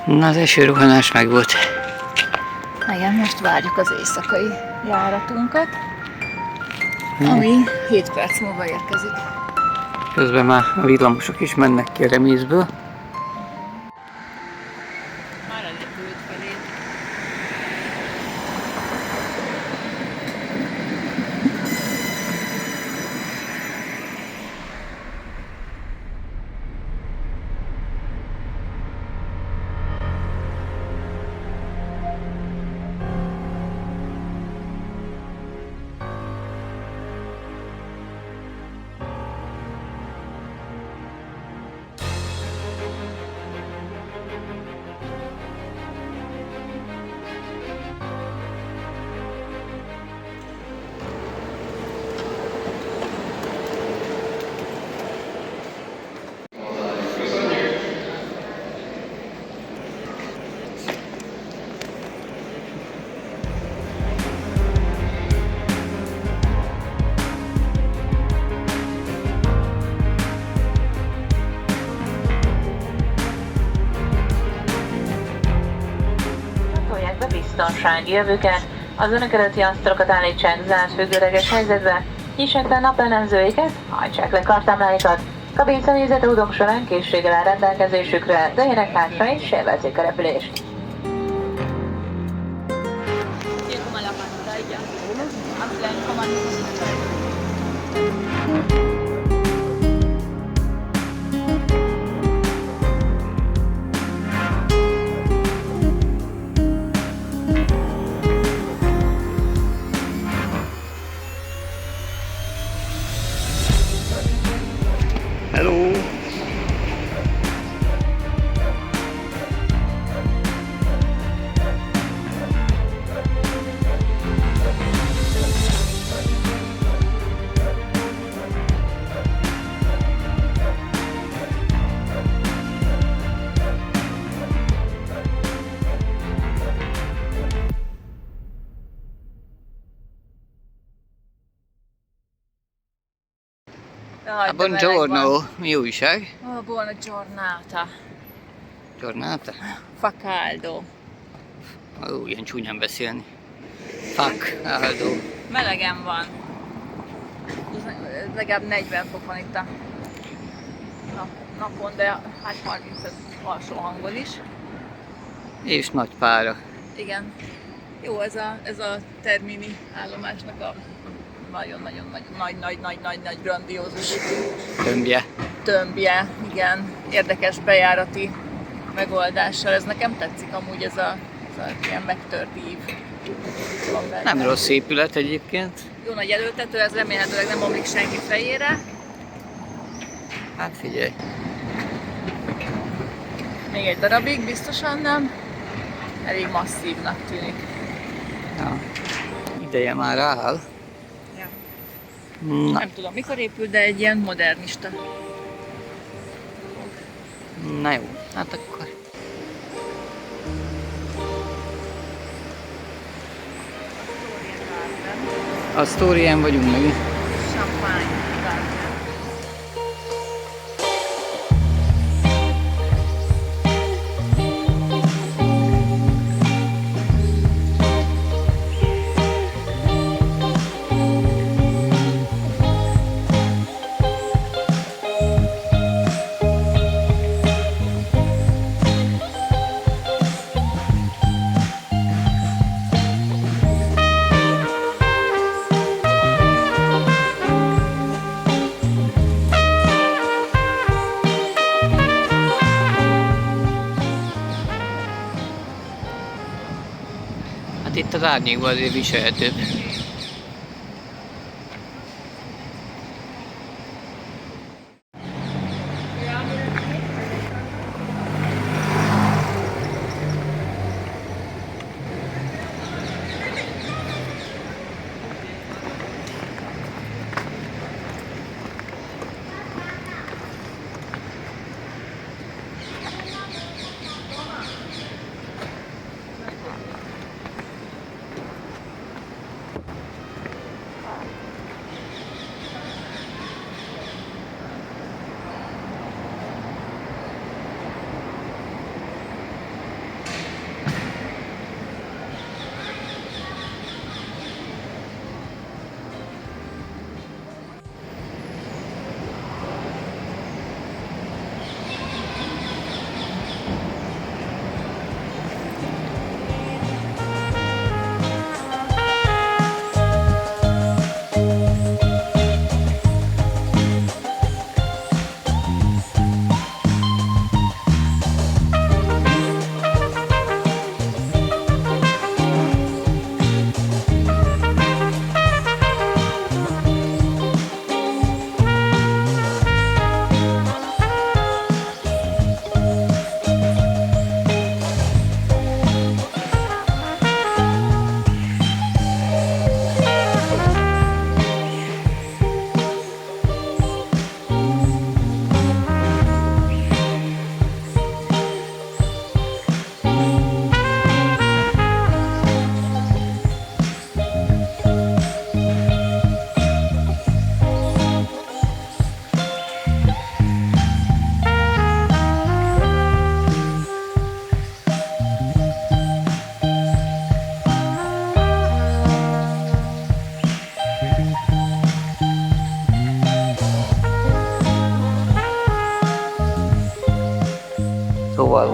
Na, az esőrohanás meg volt. Igen, most várjuk az éjszakai járatunkat, ami 7 perc múlva érkezik. Közben már a villamosok is mennek ki a remészből. Már elindult felé. Biztonsági jövőket, az önök előtti asztalokat állítsák zárt függőleges helyzetbe, nyissák be napelemzőiket, hajtsák le kartábláikat, kabin személyzete utak során készséggel áll rendelkezésükre, dőljenek hátra és élvezzék a repülést. Hello! Buongiorno, mi újság? Oh, buona giornata. Giornata? Fa caldo. Ó, ilyen csúnyán beszélni. Fuck, áldó. Melegen van. Legalább 40 fok van itt a napon, de hát 30 alsó hangon is. És nagy pára. Igen. Jó, ez a Termini állomásnak a nagyon-nagyon nagy grandiózus tömbje, igen, érdekes bejárati megoldással. Ez nekem tetszik amúgy, ez a ilyen megtört ív. Nem rossz épület egyébként. Jó nagy előtető, ez remélhetőleg nem omlik senki fejére. Hát figyelj. Még egy darabig biztosan nem. Elég masszívnak tűnik. Ja. Ideje már áll. Ja. Na. Nem tudom mikor épült, de egy ilyen modernista. Na jó, hát akkor. A Sztórien vagyunk megint. Champagne. Hát itt az árnyékban azért viselhetőbb.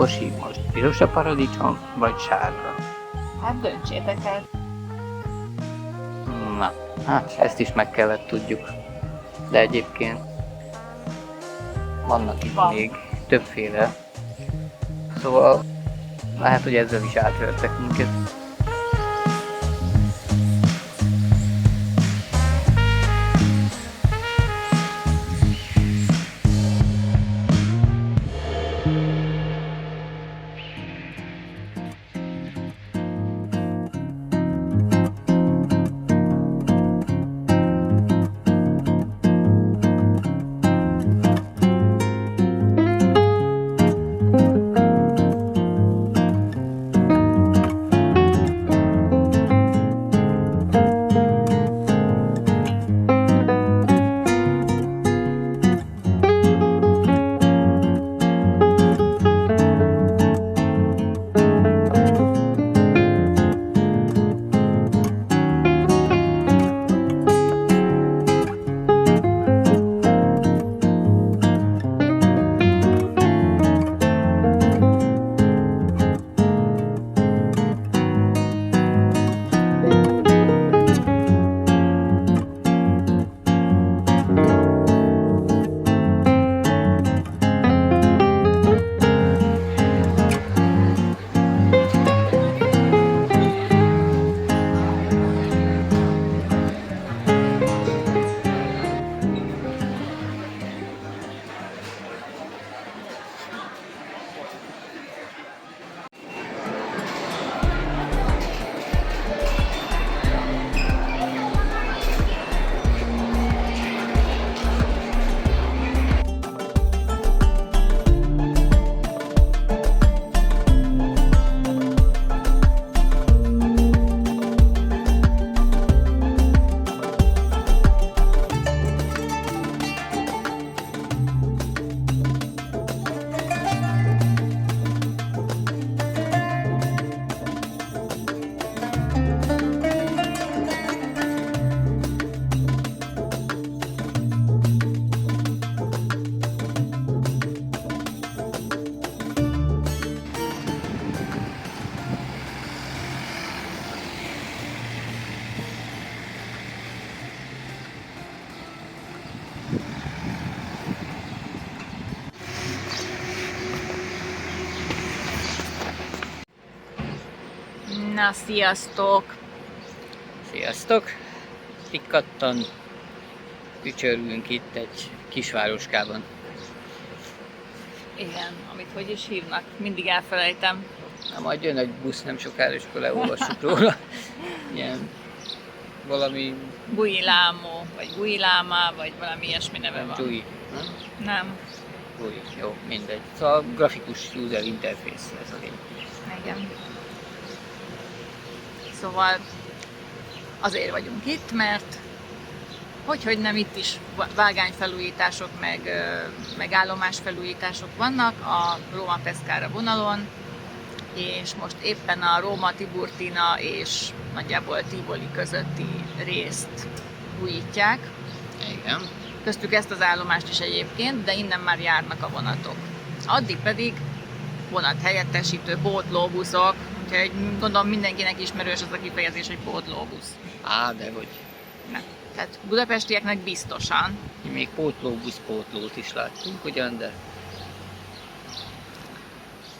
Orsi, most piros a paradicsom, vagy sárga? Hát döntsétek el. Na, hát ezt is meg kellett tudjuk. De egyébként vannak itt Van. még többféle. Szóval lehet, hogy ezzel is átvertek minket. Na, sziasztok! Sziasztok! Pikkattan ücsörgünk itt egy kisvároskában. Igen, amit hogy is hívnak, mindig elfelejtem. Na, majd jön egy busz nem sokára, és akkor leolvassuk róla. Ilyen valami Builámó, vagy Builámá, vagy valami ilyesmi neve van. Jui, nem? Nem. Jui, jó, mindegy. Szóval grafikus user interface ez a lényeg. Igen. Szóval azért vagyunk itt, mert hogy nem itt is vágányfelújítások, meg állomásfelújítások vannak a Róma-Pescara vonalon, és most éppen a Róma-Tiburtina és nagyjából Tivoli közötti részt újítják. Igen. Köztük ezt az állomást is egyébként, de innen már járnak a vonatok. Addig pedig vonathelyettesítő pótlóbuszok, úgyhogy gondolom mindenkinek ismerős az a kifejezés, hogy pótlóbusz. Á, de hogy Nem. Tehát budapestieknek biztosan. még pótlót is láttunk ugyan, de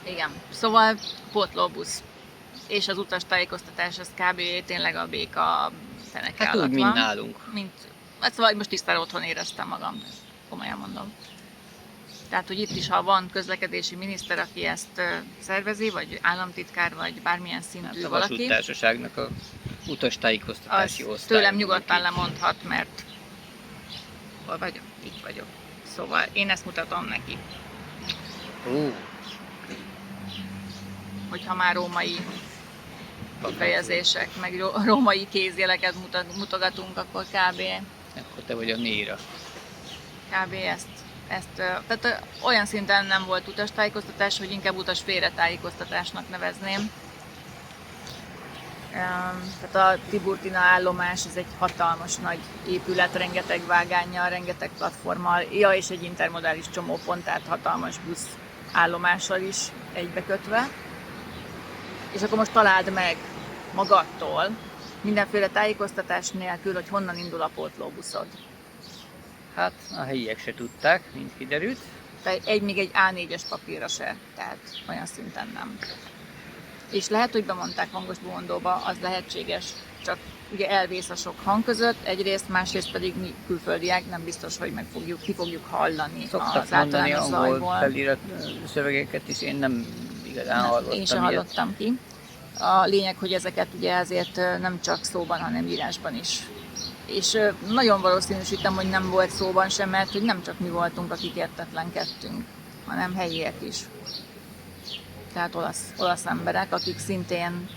Igen. Szóval pótlóbusz. És az utastájékoztatás az kb. Tényleg a béka feneke hát alatt úgy, mint van. nálunk. Hát szóval most tisztára otthon éreztem magam, komolyan mondom. Tehát, hogy itt is, ha van közlekedési miniszter, aki ezt szervezi, vagy államtitkár, vagy bármilyen szintű Hát a valaki, vasúttársaságnak a utastájékoztatási az osztály. tőlem nyugodtan lemondhat, mert hol vagyok? Itt vagyok. Szóval én ezt mutatom neki, hogyha már római kifejezések, meg római kézjeleket mutogatunk, akkor kb. Akkor te vagy a Néra. Tehát olyan szinten nem volt utastájékoztatás, hogy inkább utas félretájékoztatásnak nevezném. Tehát a Tiburtina állomás, ez egy hatalmas nagy épület, rengeteg vágánnyal, rengeteg platformmal, és egy intermodális csomópont, tehát hatalmas busz állomással is egybekötve. És akkor most találd meg magadtól, mindenféle tájékoztatás nélkül, hogy honnan indul a pótlóbuszod. Hát a helyiek se tudták, mint kiderült. Tehát még egy A4-es papírra se, tehát olyan szinten nem. És lehet, hogy bemondták hangos bemondóba, az lehetséges, csak ugye elvész a sok hang között, egyrészt, másrészt pedig mi külföldiek nem biztos, hogy ki fogjuk hallani Szoktak az mondani általános angol zajból. felirat szövegeket is, én nem igazán hallottam. Én sem hallottam ki. A lényeg, hogy ezeket ugye ezért nem csak szóban, hanem írásban is. És nagyon valószínűsítem, hogy nem volt szóban sem, mert hogy nem csak mi voltunk, akik értetlenkedtünk, hanem helyiek is. Tehát olasz emberek, akik szintén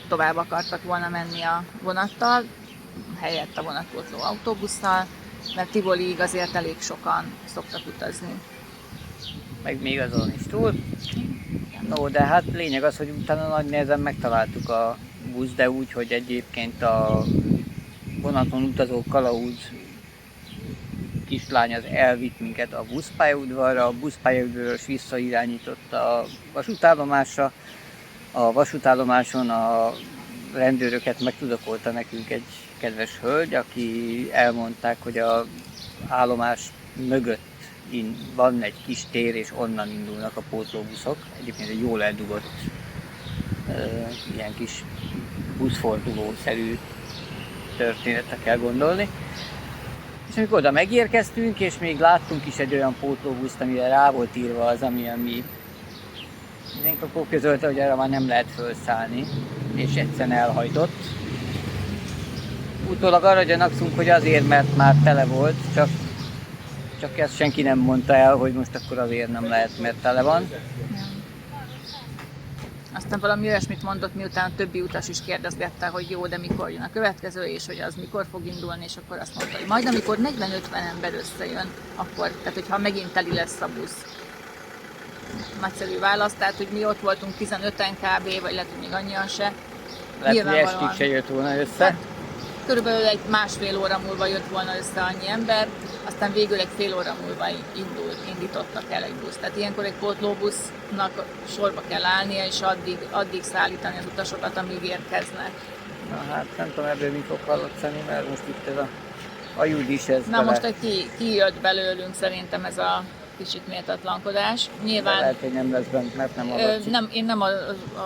tovább akartak volna menni a vonattal, helyett a vonatpótló autóbusszal, mert Tivoliig azért elég sokan szoktak utazni. Meg még azon is túl. No, de hát lényeg az, hogy utána nagy nehezen megtaláltuk a busz, de úgy, hogy egyébként a vonaton utazó kalauz kislány az elvitt minket a buszpályaudvarra, a buszpályaudvaros visszairányította a vasútállomásra, a vasútállomáson a rendőröket megtudakolta nekünk egy kedves hölgy, aki elmondták, hogy az állomás mögött van egy kis tér, és onnan indulnak a pótlóbuszok. Egyébként egy jól eldugott ilyen kis buszfordulószerű történetre kell gondolni. És amikor oda megérkeztünk, és még láttunk is egy olyan pótlóbuszt, amire rá volt írva az, ami mindenki akkor közölte, hogy erre már nem lehet felszállni, és egyszerűen elhajtott. Utólag arra gyanakszunk, hogy azért, mert már tele volt, csak ezt senki nem mondta el, hogy most akkor azért nem lehet, mert tele van. Aztán valami olyasmit mondott, miután a többi utas is kérdezgette, hogy jó, de mikor jön a következő, és hogy az mikor fog indulni, és akkor azt mondta, hogy majd amikor 40-50 ember összejön, akkor, tehát hogyha megint teli lesz a busz. Nagyszerű válasz, tehát hogy mi ott voltunk 15-en kb, vagy lehet, hogy még annyian se. Lehet, hogy estig se jött volna össze. Hát, körülbelül egy másfél óra múlva jött volna össze annyi ember, aztán végül egy fél óra múlva indítottak el egy busz. Tehát ilyenkor egy pótlóbusznak sorba kell állnia, és addig szállítani az utasokat, amíg érkeznek. Na hát nem tudom, ebből mi fog hallotszani, mert most itt ez a jud is ez. Na most egy kijött belőlünk szerintem ez a kicsit méltatlankodás. Nyilván lehet, hogy nem lesz bent, mert nem hallatszik. én nem a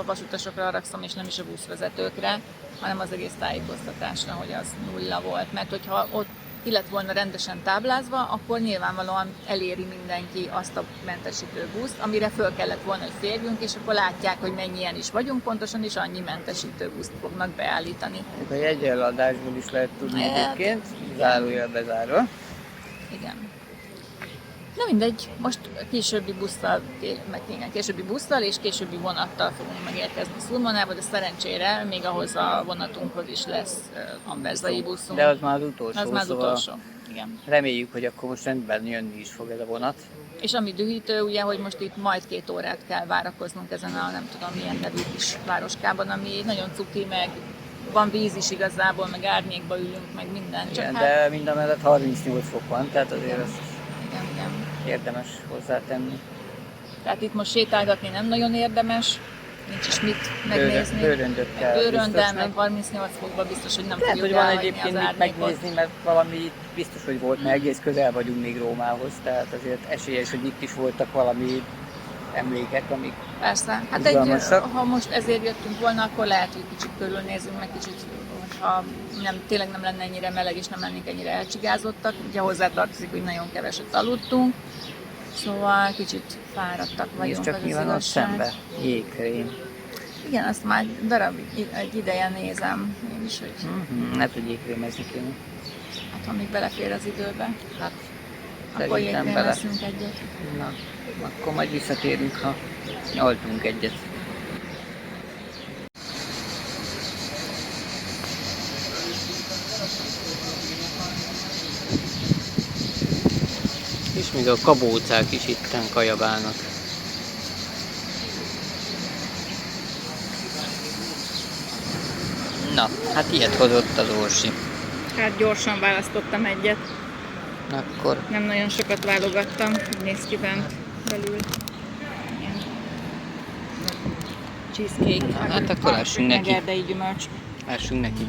vasutasokra haragszom, és nem is a buszvezetőkre, hanem az egész tájékoztatásra, hogy az nulla volt. Mert hogyha ott ki lett volna rendesen táblázva, akkor nyilvánvalóan eléri mindenki azt a mentesítő buszt, amire föl kellett volna, hogy férjünk, és akkor látják, hogy mennyien is vagyunk pontosan, és annyi mentesítő buszt fognak beállítani. A jegyeladásból is lehet tudni egyébként, zárójel bezárva. Igen. Na mindegy, most későbbi busszal és későbbi vonattal fogunk megérkezni Sulmonába, de szerencsére még ahhoz a vonatunkhoz is lesz amberzai buszunk. De az már az utolsó. Az már az utolsó, igen. Reméljük, hogy akkor most rendben jönni is fog ez a vonat. És ami dühítő, ugye, hogy most itt majd 2 órát kell várakoznunk ezen a nem tudom milyen nevű kis városkában, ami nagyon cuki, meg van víz is igazából, meg árnyékba ülünk, meg minden. Csak igen, hát... de mindamellett 38 fok van, tehát azért ezt igen. érdemes hozzátenni. Tehát itt most sétálgatni nem nagyon érdemes, nincs is mit megnézni. Bőröndökkel. Bőröndel, meg 38 fokban biztos, hogy nem lehet, fogjuk hogy van elhagyni egyébként az mit árnyékot. megnézni, mert valami biztos, hogy volt, mert egész közel vagyunk még Rómához, tehát azért esélyes, hogy itt is voltak valami emlékek, amik Persze, hát ha most ezért jöttünk volna, akkor lehet, hogy kicsit körülnézünk, meg kicsit, ha tényleg nem lenne ennyire meleg, és nem lennénk ennyire elcsigázottak. Ugye hozzátartozik, hogy nagyon keveset aludtunk, szóval kicsit fáradtak vagyunk. És csak mi van ott szembe? Jégkrém. Igen, azt már egy ideje nézem én is, hogy... Lehet, hogy jégkrémezni kéne. Hát, ha még belefér az időbe, hát akkor jégkrémezünk egyet. Na, akkor majd visszatérünk, ha nyaltunk egyet. És még a kabócák is itten kajabálnak. Na, hát ilyet hozott az Orsi. Hát gyorsan választottam egyet. Akkor Nem nagyon sokat válogattam, így néz ki bent belül. cheesecake. Hát akkor lássunk neki. Meg erdei gyümölcs. Lássunk neki.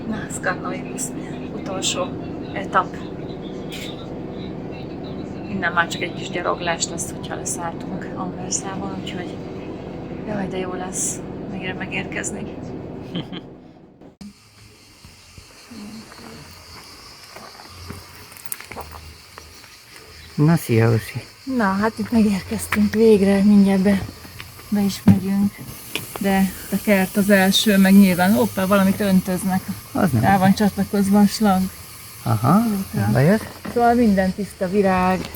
Na, Skannavibusz utolsó etap. Innen már csak egy kis gyaloglás lesz, hogyha leszálltunk Anversában, úgyhogy jaj, de jó lesz végre megérkezni. Na, szia, Usi. Na, hát itt megérkeztünk végre, mindjárt be is megyünk. De a kert az első, meg nyilván, hoppá, valamit öntöznek. Az nem. Rá van csatlakozva a slag. Aha, bejött. Szóval minden tiszta virág.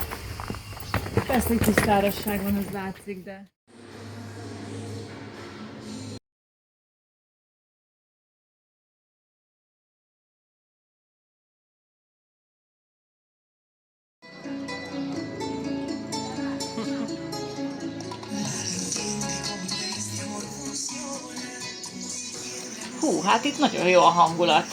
Persze, hogy kis szárazság van, az látszik, de... Hú, hát itt nagyon jó a hangulat.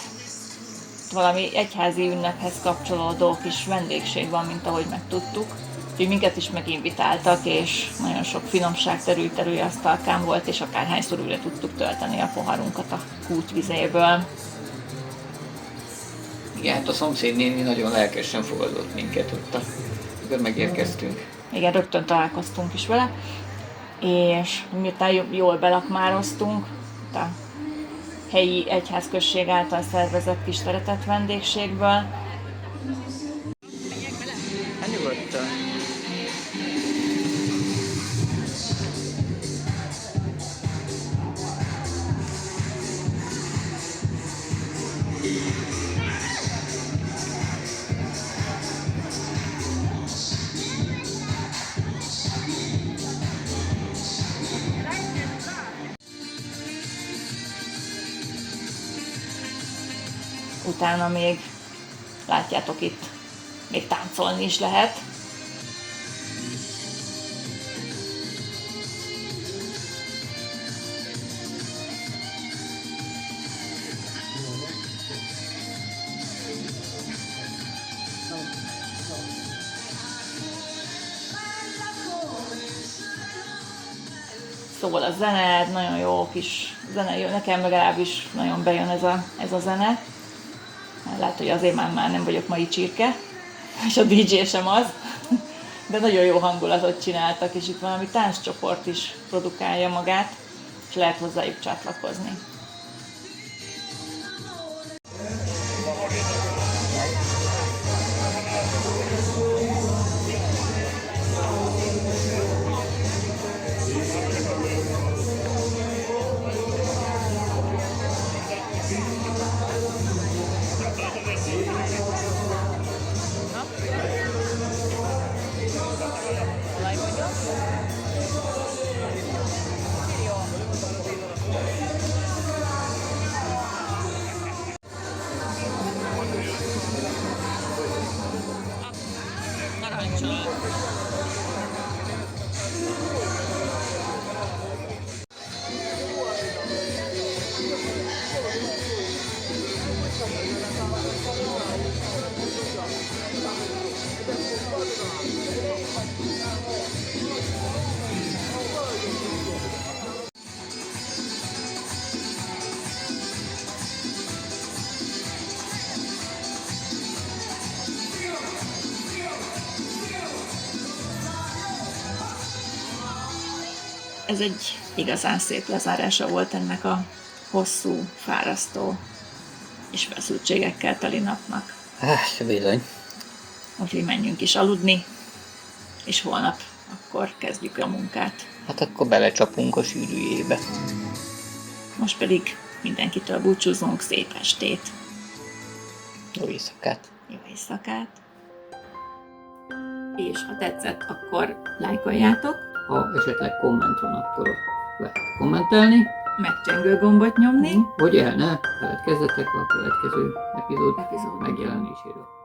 Valami egyházi ünnephez kapcsolódó kis vendégség van, mint ahogy megtudtuk. Úgyhogy minket is meginvitáltak, és nagyon sok finomság terülterű asztalkán volt, és akárhányszor újra tudtuk tölteni a poharunkat a kút vizéből. Igen, hát a szomszéd néni nagyon lelkesen fogadott minket ott, amikor megérkeztünk. Igen, rögtön találkoztunk is vele, és miután jól belakmároztunk, a helyi egyházközség által szervezett kis szeretett vendégségből. Hát nyugodtan. Utána még, látjátok itt, még táncolni is lehet. Szól a zene, nagyon jó kis zene, nekem legalábbis nagyon bejön ez a zene. Lehet, hogy azért már nem vagyok mai csirke, és a DJ sem az, de nagyon jó hangulatot csináltak, és itt valami tánccsoport is produkálja magát, és lehet hozzájuk csatlakozni. Ez egy igazán szép lezárása volt ennek a hosszú, fárasztó és feszültségekkel teli napnak. Bizony. Úgyhogy menjünk is aludni, és holnap akkor kezdjük a munkát. Hát akkor belecsapunk a sűrűjébe. Most pedig mindenkitől búcsúzunk, szép estét! Jó éjszakát! Jó éjszakát! És ha tetszett, akkor lájkoljátok, Ha esetleg komment van, akkor lehet kommentelni, megcsengő gombot nyomni, hogy el ne feledkezzetek a következő epizód epizód megjelenéséről.